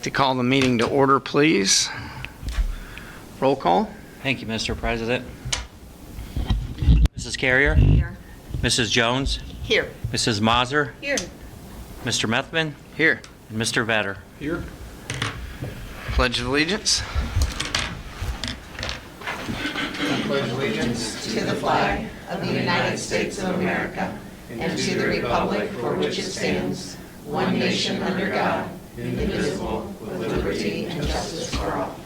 to call the meeting to order, please. Roll call. Thank you, Mr. President. Mrs. Carrier? Here. Mrs. Jones? Here. Mrs. Mazur? Here. Mr. Methvin? Here. And Mr. Vetter? Here. Pledge of allegiance. Pledge allegiance To the flag of the United States of America and to the republic for which it stands, one nation under God, indivisible, with liberty and justice for all.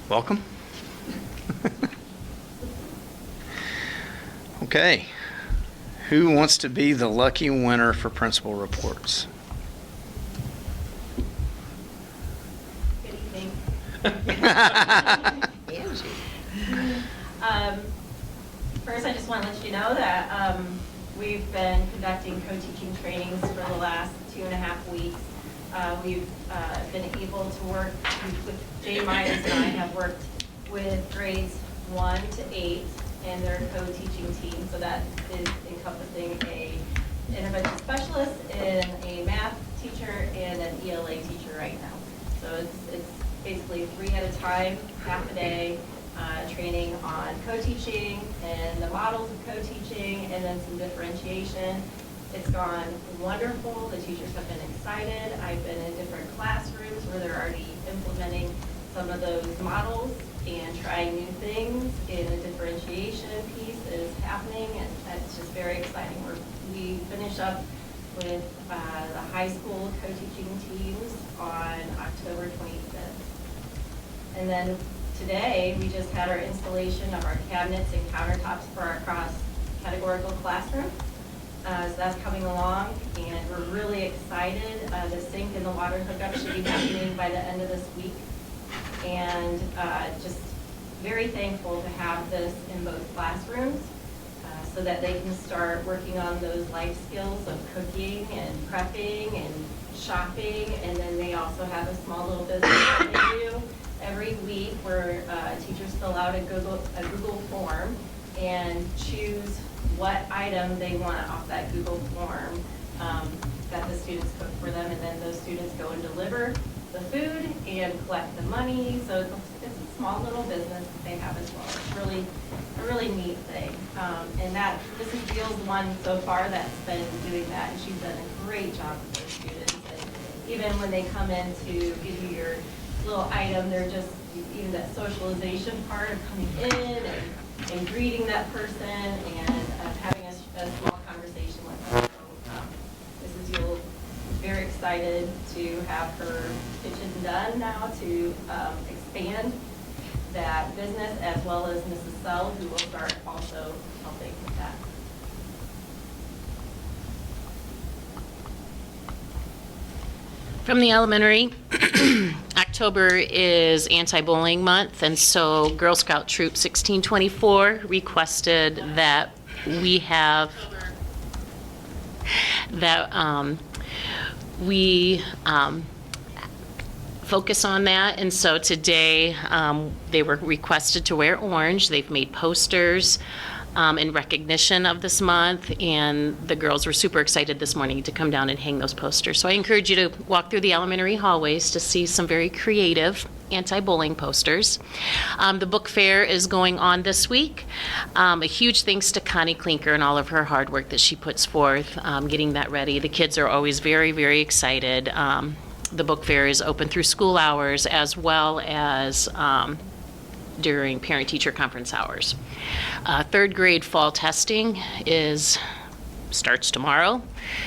Welcome. Okay. Who wants to be the lucky winner for principal reports? Good evening. Angie. First, I just want to let you know that we've been conducting co-teaching trainings for the last 2.5 weeks. We've been able to work with Jay Myers, and I have worked with grades 1 to 8 and their co-teaching team. So that is encompassing a intervention specialist and a math teacher and an ELA teacher right now. So it's basically 3 at a time, half a day, training on co-teaching and the models of co-teaching and then some differentiation. It's gone wonderful. The teachers have been excited. I've been in different classrooms where they're already implementing some of those models and trying new things, and the differentiation piece is happening, and that's just very exciting. We finish up with the high school co-teaching teams on October 25th. And then today, we just had our installation of our cabinets and countertops for our cross-categorical classroom. So that's coming along, and we're really excited. The sink and the water hookup should be happening by the end of this week. And just very thankful to have this in both classrooms so that they can start working on those life skills of cooking and prepping and shopping. And then they also have a small little business that they do every week where teachers fill out a Google form and choose what item they want off that Google form that the students cook for them, and then those students go and deliver the food and collect the money. So it's a small little business that they have as well. It's really a really neat thing. And that Mrs. Beal's the one so far that's been doing that, and she's done a great job with those students. And even when they come in to give you your little item, they're just, even that socialization part of coming in and greeting that person and having a small conversation with them. So Mrs. Yule is very excited to have her kitchen done now to expand that business, as well as Mrs. Sell, who will start also helping with that. From the elementary, October is anti-bullying month, and so Girl Scout Troop 1624 requested that we have focus on that. And so today they were requested to wear orange. They've made posters in recognition of this month, and the girls were super excited this morning to come down and hang those posters. So I encourage you to walk through the elementary hallways to see some very creative anti-bullying posters. The book fair is going on this week. A huge thanks to Connie Klinker and all of her hard work that she puts forth getting that ready. The kids are always very, very excited. The book fair is open through school hours as well as during parent-teacher conference hours. Third grade fall testing starts tomorrow.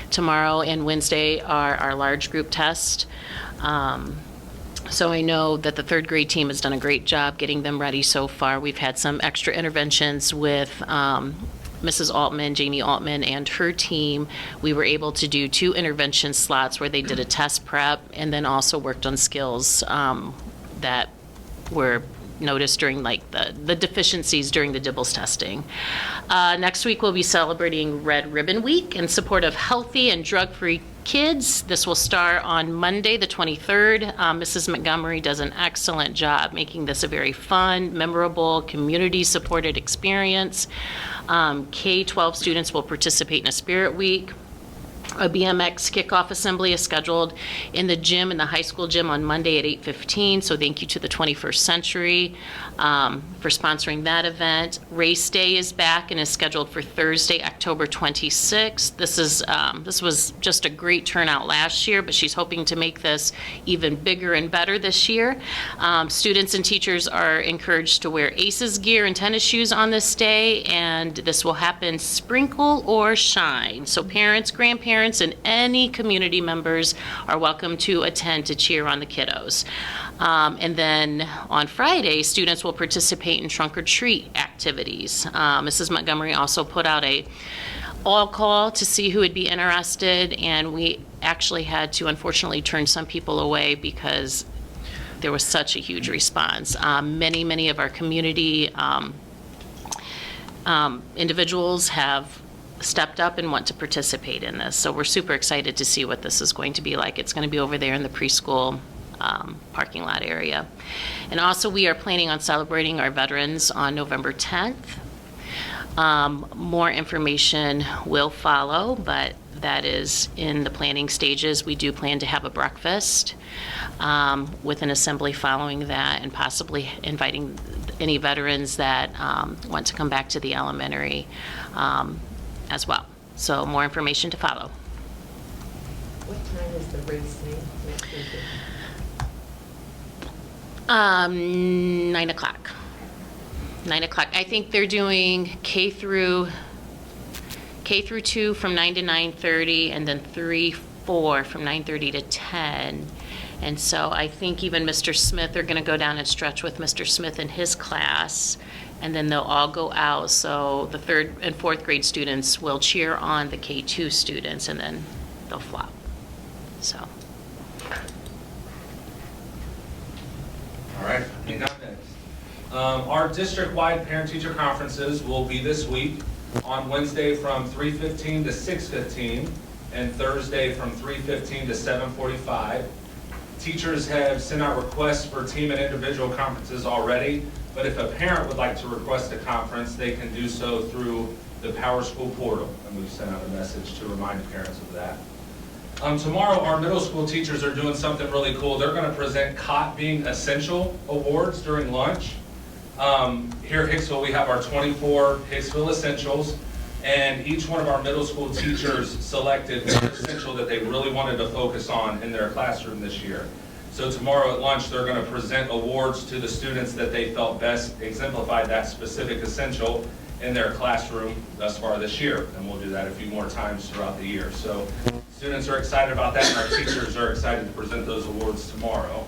Tomorrow and Wednesday are our large group test. So I know that the third grade team has done a great job getting them ready so far. We've had some extra interventions with Mrs. Altman, Jamie Altman, and her team. We were able to do 2 intervention slots where they did a test prep and then also worked on skills that were noticed during like the deficiencies during the DIBELS testing. Next week, we'll be celebrating Red Ribbon Week in support of healthy and drug-free kids. This will start on Monday, the 23rd. Mrs. Montgomery does an excellent job making this a very fun, memorable, community-supported experience. K-12 students will participate in a Spirit Week. A BMX kickoff assembly is scheduled in the gym, in the high school gym, on Monday at 8:15. So thank you to the 21st Century for sponsoring that event. Race Day is back and is scheduled for Thursday, October 26th. This was just a great turnout last year, but she's hoping to make this even bigger and better this year. Students and teachers are encouraged to wear ACES gear and tennis shoes on this day, and this will happen sprinkle or shine. So parents, grandparents, and any community members are welcome to attend to cheer on the kiddos. And then on Friday, students will participate in trunk or treat activities. Mrs. Montgomery also put out a all call to see who would be interested, and we actually had to unfortunately turn some people away because there was such a huge response. Many of our community individuals have stepped up and want to participate in this. So we're super excited to see what this is going to be like. It's going to be over there in the preschool parking lot area. And also we are planning on celebrating our veterans on November 10th. More information will follow, but that is in the planning stages. We do plan to have a breakfast with an assembly following that, and possibly inviting any veterans that want to come back to the elementary as well. So more information to follow. What time is the race thing? 9 o'clock. 9 o'clock. I think they're doing K through 2 from 9 to 9:30, and then 3-4 from 9:30 to 10. And so I think even Mr. Smith, they're going to go down and stretch with Mr. Smith in his class, and then they'll all go out. So the 3rd and 4th grade students will cheer on the K2 students, and then they'll flop. So. All right, hang on next. Our district-wide parent-teacher conferences will be this week on Wednesday from 3:15 to 6:15 and Thursday from 3:15 to 7:45. Teachers have sent out requests for team and individual conferences already, but if a parent would like to request a conference, they can do so through the Power School portal, and we've sent out a message to remind parents of that. Tomorrow, our middle school teachers are doing something really cool. They're going to present COT Being Essential Awards during lunch. Here at Hicksville, we have our 24 Hicksville Essentials, and each one of our middle school teachers selected one essential that they really wanted to focus on in their classroom this year. So tomorrow at lunch, they're going to present awards to the students that they felt best exemplified that specific essential in their classroom thus far this year, and we'll do that a few more times throughout the year. So students are excited about that, and our teachers are excited to present those awards tomorrow.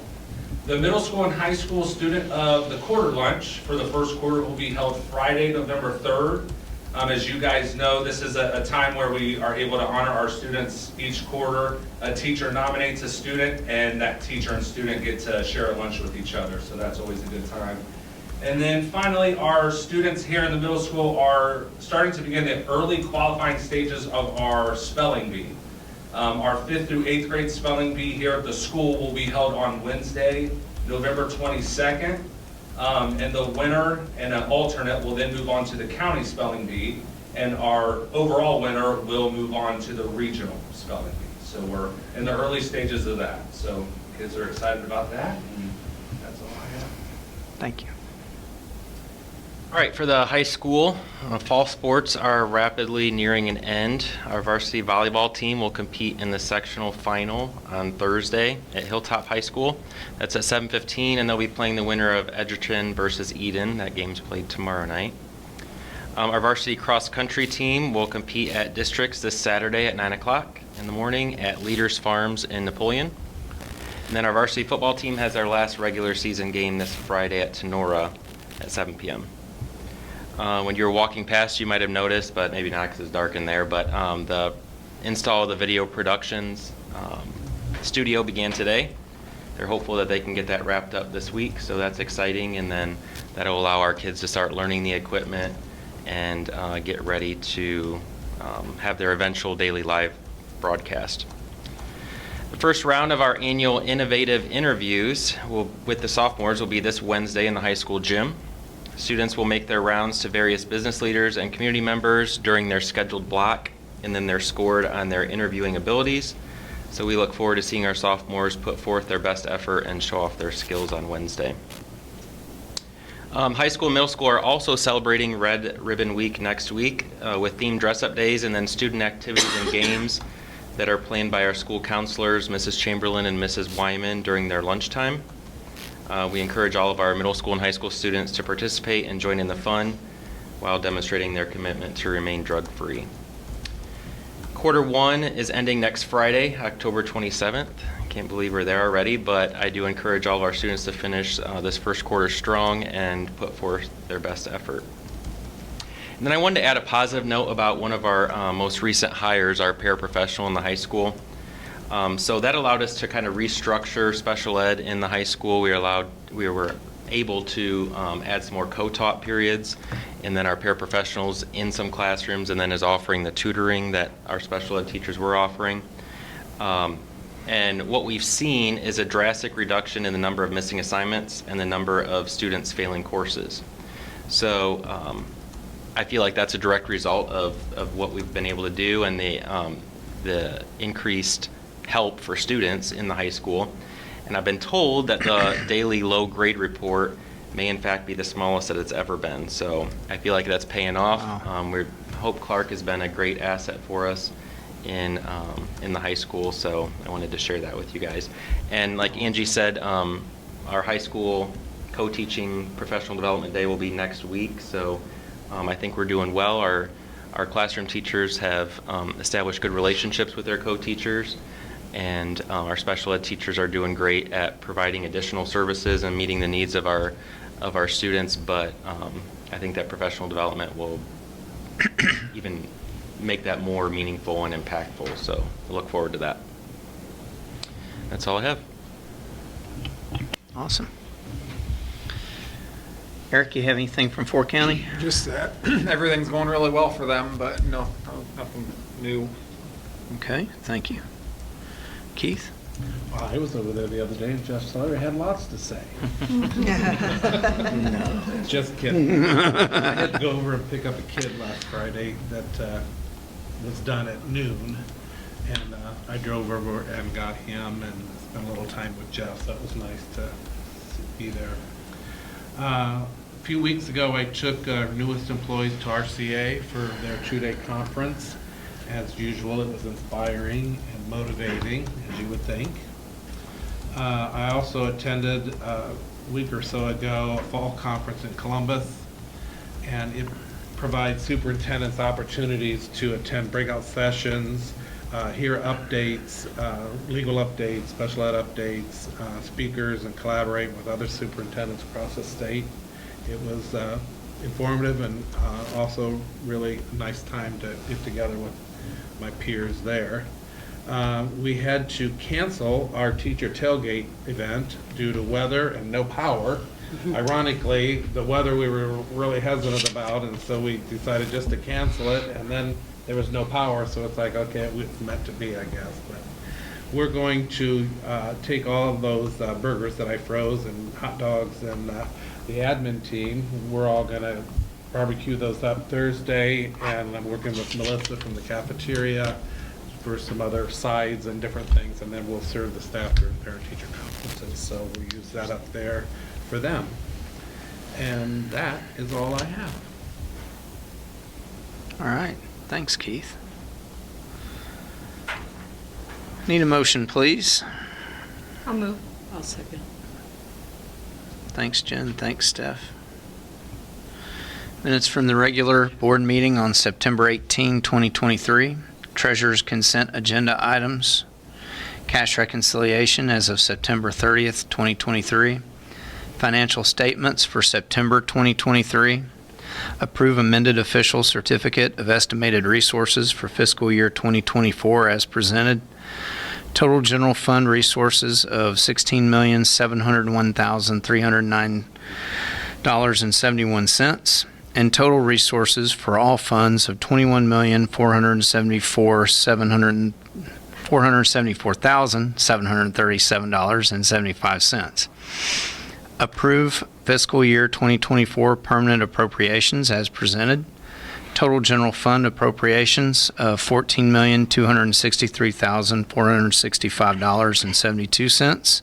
The middle school and high school student of the quarter lunch for the first quarter will be held Friday, November 3rd. As you guys know, this is a time where we are able to honor our students each quarter. A teacher nominates a student, and that teacher and student get to share a lunch with each other, so that's always a good time. And then finally, our students here in the middle school are starting to begin the early qualifying stages of our spelling bee. Our 5th through 8th grade spelling bee here at the school will be held on Wednesday, November 22nd. And the winner and an alternate will then move on to the county spelling bee, and our overall winner will move on to the regional spelling bee. So we're in the early stages of that. So kids are excited about that, and that's all I have. Thank you. All right, for the high school, fall sports are rapidly nearing an end. Our varsity volleyball team will compete in the sectional final on Thursday at Hilltop High School. That's at 7:15, and they'll be playing the winner of Edgerton versus Eden. That game's played tomorrow night. Our varsity cross-country team will compete at districts this Saturday at 9 o'clock in the morning at Leaders Farms in Napoleon. And then our varsity football team has their last regular season game this Friday at Tenora at 7 p.m. When you were walking past, you might have noticed, but maybe not because it's dark in there, but the install of the video productions studio began today. they're hopeful that they can get that wrapped up this week, so that's exciting, and then that'll allow our kids to start learning the equipment and get ready to have their eventual daily live broadcast. The first round of our annual innovative interviews with the sophomores will be this Wednesday in the high school gym. Students will make their rounds to various business leaders and community members during their scheduled block, and then they're scored on their interviewing abilities. So we look forward to seeing our sophomores put forth their best effort and show off their skills on Wednesday. High school and middle school are also celebrating Red Ribbon Week next week with themed dress-up days and then student activities and games that are planned by our school counselors, Mrs. Chamberlain and Mrs. Wyman, during their lunchtime. We encourage all of our middle school and high school students to participate and join in the fun while demonstrating their commitment to remain drug-free. Quarter 1 is ending next Friday, October 27th. I can't believe we're there already, but I do encourage all of our students to finish this first quarter strong and put forth their best effort. And then I wanted to add a positive note about one of our most recent hires, our paraprofessional in the high school. So that allowed us to kind of restructure special ed in the high school. We were able to add some more co-taught periods, and then our paraprofessionals in some classrooms, and then is offering the tutoring that our special ed teachers were offering. And what we've seen is a drastic reduction in the number of missing assignments and the number of students failing courses. So I feel like that's a direct result of what we've been able to do and the increased help for students in the high school. And I've been told that the daily low grade report may in fact be the smallest that it's ever been. So I feel like that's paying off. Wow. Hope Clark has been a great asset for us in the high school, so I wanted to share that with you guys. And like Angie said, our high school co-teaching professional development day will be next week, so I think we're doing well. Our classroom teachers have established good relationships with their co-teachers, and our special ed teachers are doing great at providing additional services and meeting the needs of our students, but I think that professional development will even make that more meaningful and impactful, so I look forward to that. That's all I have. Awesome. Eric, you have anything from Fort County? Just that everything's going really well for them, but no, nothing new. Okay, thank you. Keith? Well, I was over there the other day and Jeff Sawyer had lots to say. No. Just kidding. I had to go over and pick up a kid last Friday that was done at noon, and I drove over and got him and spent a little time with Jeff, so it was nice to be there. A few weeks ago, I took our newest employees to RCA for their 2-day conference. As usual, it was inspiring and motivating, as you would think. I also attended a week or so ago a fall conference in Columbus, and it provides superintendents opportunities to attend breakout sessions, hear updates, legal updates, special ed updates, speakers, and collaborate with other superintendents across the state. It was informative and also really nice time to get together with my peers there. We had to cancel our teacher tailgate event due to weather and no power. Ironically, the weather we were really hesitant about, and so we decided just to cancel it, and then there was no power, so it's like, okay, it was meant to be, I guess. But we're going to take all of those burgers that I froze and hot dogs and the admin team, we're all going to barbecue those up Thursday, and I'm working with Melissa from the cafeteria for some other sides and different things, and then we'll serve the staff during parent-teacher conferences, so we'll use that up there for them. And that is all I have. All right, thanks, Keith. Need a motion, please. I'll move. I'll second. Thanks, Jen. Thanks, Steph. Minutes from the regular board meeting on September 18, 2023. Treasurer's consent agenda items. Cash reconciliation as of September 30th, 2023. Financial statements for September 2023. Approve amended official certificate of estimated resources for fiscal year 2024 as presented. Total general fund resources of $16,701,309.71, and total resources for all funds of $21,474,737.75. Approve fiscal year 2024 permanent appropriations as presented. Total general fund appropriations of $14,263,465.72,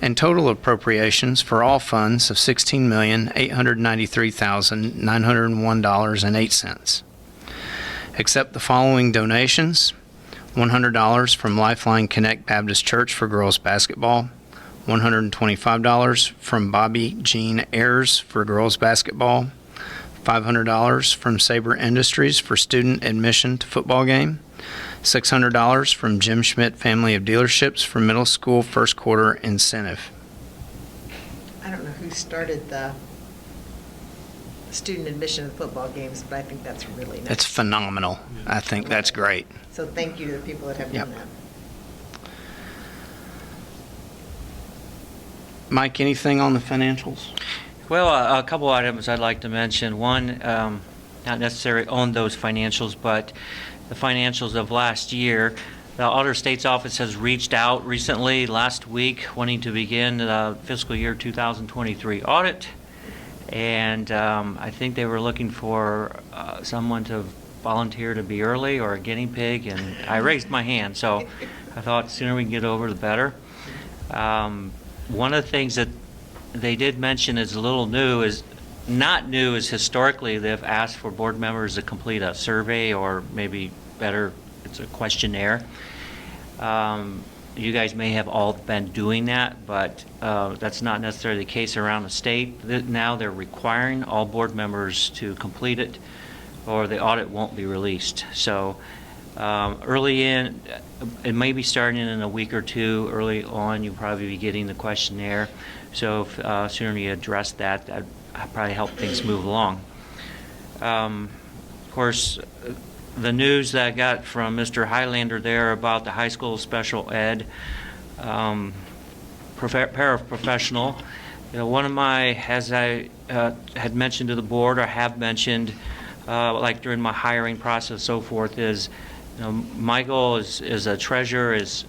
and total appropriations for all funds of $16,893,901.08. Accept the following donations: $100 from Lifeline Connect Baptist Church for girls basketball, $125 from Bobby Jean Ayers for girls basketball, $500 from Sabre Industries for student admission to football game, $600 from Jim Schmidt Family of Dealerships for middle school first quarter incentive. I don't know who started the student admission to the football games, but I think that's really nice. It's phenomenal. I think that's great. So thank you to the people that have done Yep. that. Mike, anything on the financials? Well, a couple items I'd like to mention. One, not necessarily on those financials, but the financials of last year. The Auditor State's Office has reached out recently, last week, wanting to begin the fiscal year 2023 audit. And I think they were looking for someone to volunteer to be early or a guinea pig, and I raised my hand, so I thought the sooner we can get over, the better. One of the things that they did mention is a little new, is not new, is historically they've asked for board members to complete a survey, or maybe better, it's a questionnaire. You guys may have all been doing that, but that's not necessarily the case around the state. Now they're requiring all board members to complete it, or the audit won't be released. So early in, it may be starting in a week or two. Early on, you'll probably be getting the questionnaire. So if sooner you address that, that'd probably help things move along. Of course, the news that I got from Mr. Highlander there about the high school special ed paraprofessional, one of my, as I had mentioned to the board, or have mentioned, like during my hiring process, so forth, is my goal is a treasurer is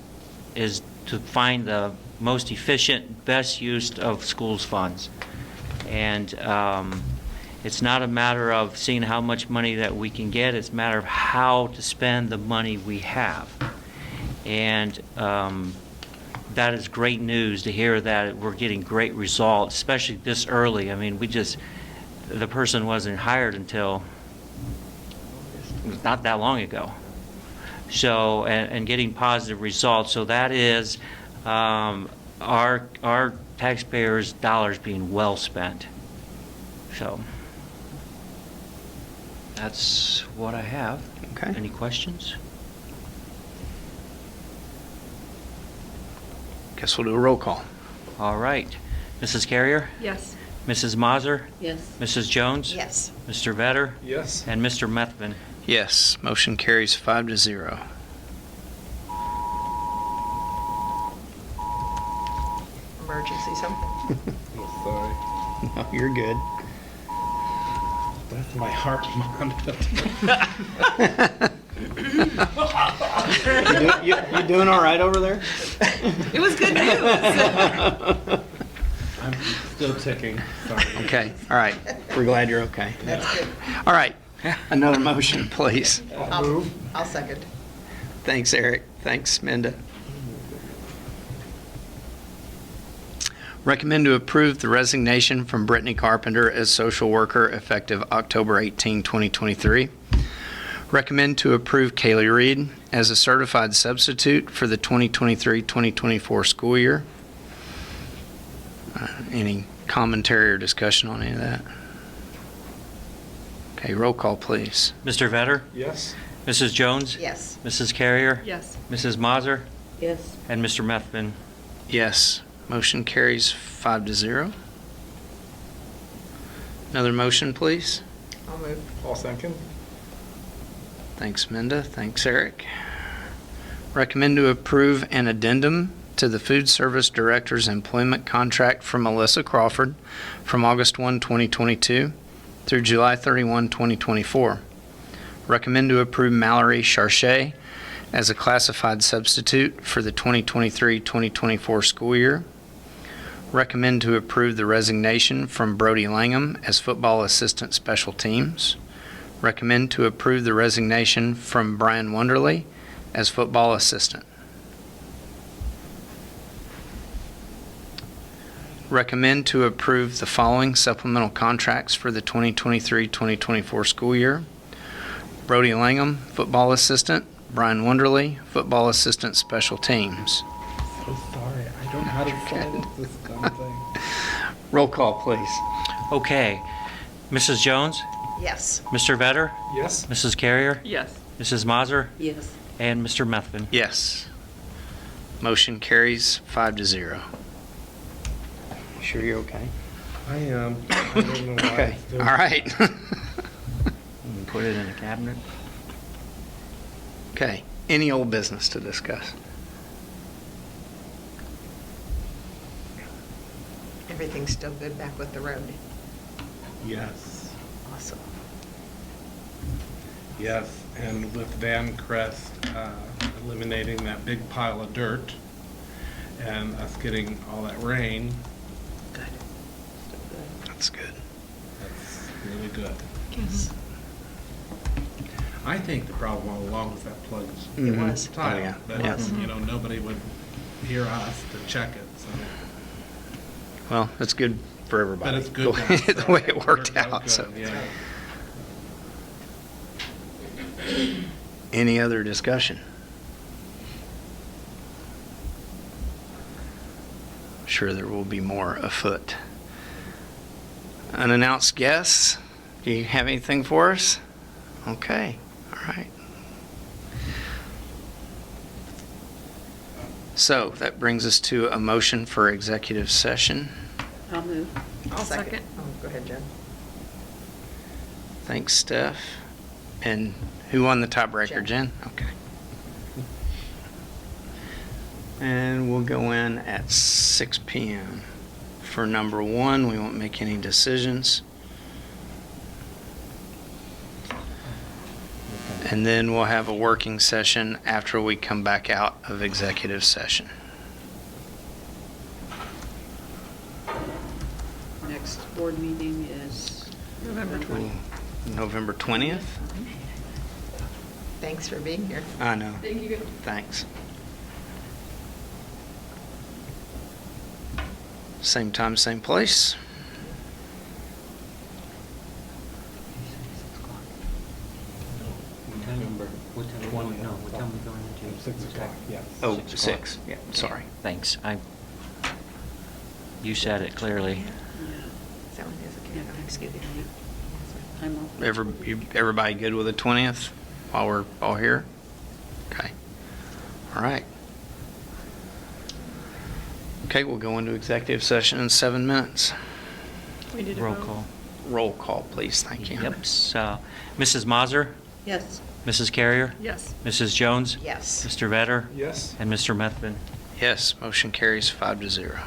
to find the most efficient, best use of schools' funds. And it's not a matter of seeing how much money that we can get, it's a matter of how to spend the money we have. And that is great news to hear that we're getting great results, especially this early. I mean, the person wasn't hired until not that long ago. So, and getting positive results. So that is our taxpayers' dollars being well spent. So that's what I have. Okay. Any questions? Guess we'll do a roll call. All right. Mrs. Carrier? Yes. Mrs. Mazur? Yes. Mrs. Jones? Yes. Mr. Vetter? Yes. And Mr. Methvin? Yes, motion carries 5-0. Emergency something. Sorry. No, you're good. That's my heart monitor. You doing all right over there? It was good news. I'm still ticking. Sorry. Okay, all right. We're glad you're okay. That's good. All right, another motion, please. I'll second. Thanks, Eric. Thanks, Minda. Recommend to approve the resignation from Brittany Carpenter as social worker effective October 18, 2023. Recommend to approve Kaylee Reed as a certified substitute for the 2023-2024 school year. Any commentary or discussion on any of that? Okay, roll call, please. Mr. Vetter? Yes. Mrs. Jones? Yes. Mrs. Carrier? Yes. Mrs. Mazur? Yes. And Mr. Methvin? Yes. Motion carries 5-0. Another motion, please. I'll move. All second. Thanks, Minda. Thanks, Eric. Recommend to approve an addendum to the Food Service Director's employment contract for Melissa Crawford from August 1, 2022 through July 31, 2024. Recommend to approve Mallory Charchet as a classified substitute for the 2023-2024 school year. Recommend to approve the resignation from Brody Langham as football assistant special teams. Recommend to approve the resignation from Brian Wonderly as football assistant. Recommend to approve the following supplemental contracts for the 2023-2024 school year. Brody Langham, football assistant. Brian Wonderly, football assistant special teams. So sorry, I don't know how to solve this kind of thing. Roll call, please. Okay. Mrs. Jones? Yes. Mr. Vetter? Yes? Mrs. Carrier? Yes. Mrs. Mazur? Yes. And Mr. Methvin? Yes. Motion carries 5-0. Sure you're okay? I am. I don't know why. Okay, it's doing- all right. Put it in a cabinet. Okay, any old business to discuss? Everything's still good back with the road. Yes, Awesome. yes, and with Van Crest eliminating that big pile of dirt and us getting all that rain, Good. That's good. that's really good. I think the problem all along was that plugged It was. tile, Oh, yeah. but, Yes. you know, nobody would hear us to check it, so. Well, that's good for everybody. But it's good. The way it worked out, so. Yeah. Any other discussion? Sure there will be more afoot. Unannounced guests, do you have anything for us? Okay, all right. So that brings us to a motion for executive session. I'll move. I'll second. Oh, go ahead, Jen. Thanks, Steph. And who won the tiebreaker, Jen. Jen? Okay. And we'll go in at 6 p.m. For number 1, we won't make any decisions. And then we'll have a working session after we come back out of executive session. Next board meeting is November 20th. November 20th? Thanks for being here. I know. Thank you. Thanks. Same time, same place. What time we going into? 6 o'clock, yes. Oh, 6 o'clock. 6. Yeah, sorry. Thanks. You said it clearly. Is that one is okay? Excuse me. I'm off. Everybody good with the 20th while we're all here? Okay. All right. Okay, we'll go into executive session in 7 minutes. We did a Roll vote. call. Roll call, please. Thank you. Yep. So, Mrs. Mazur? Yes. Mrs. Carrier? Yes. Mrs. Jones? Yes. Mr. Vetter? Yes? And Mr. Methvin? Yes, motion carries 5-0.